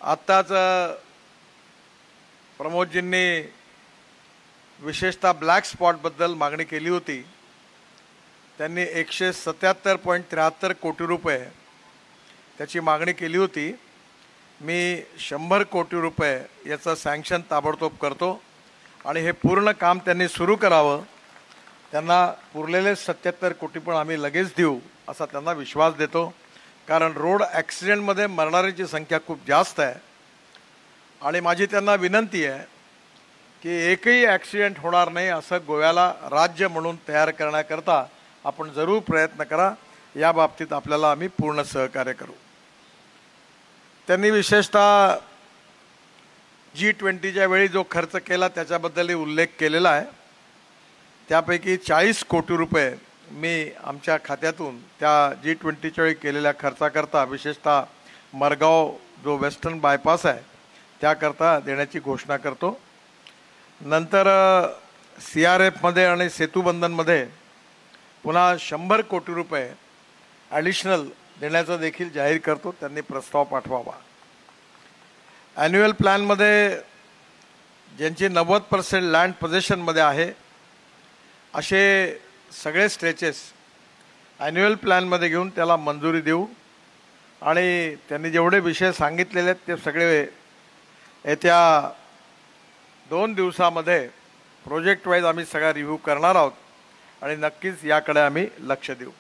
आत्ताच प्रमोदजींनी विशेषतः ब्लॅक स्पॉटबद्दल मागणी केली होती. त्यांनी 177.73 कोटी रुपये त्याची मागणी केली होती. मी 100 कोटी रुपये याचं सँक्शन ताबडतोब करतो आणि हे पूर्ण काम त्यांनी सुरू करावं. त्यांना पुरलेले 77 कोटी पण आम्ही लगेच देऊ असा त्यांना विश्वास देतो. कारण रोड ॲक्सिडेंटमध्ये मरणाऱ्यांची संख्या खूप जास्त आहे आणि माझी त्यांना विनंती आहे की एकही ॲक्सिडेंट होणार नाही असं गोव्याला राज्य म्हणून तयार करण्याकरता आपण जरूर प्रयत्न करा. या बाबतीत आपल्याला आम्ही पूर्ण सहकार्य करू. त्यांनी विशेषतः G20च्या वेळी जो खर्च केला त्याच्याबद्दलही उल्लेख केलेला आहे. त्यापैकी 40 कोटी रुपये मी आमच्या खात्यातून त्या G20च्या वेळी केलेल्या खर्चाकरता विशेषतः मरगाव जो वेस्टर्न बायपास आहे त्याकरता देण्याची घोषणा करतो. नंतर CRFमध्ये आणि सेतुबंधनमध्ये पुन्हा 100 कोटी रुपये ॲडिशनल देण्याचं देखील जाहीर करतो. त्यांनी प्रस्ताव पाठवावा. ॲन्युअल प्लॅनमध्ये ज्यांची 90% लँड पोझिशनमध्ये आहे असे सगळे स्ट्रेचेस ॲन्युअल प्लॅनमध्ये घेऊन त्याला मंजुरी देऊ आणि त्यांनी जेवढे विषय सांगितलेले आहेत ते सगळे येत्या 2 दिवसामध्ये प्रोजेक्ट वाईज आम्ही सगळा रिव्ह्यू करणार आहोत आणि नक्कीच याकडे आम्ही लक्ष देऊ.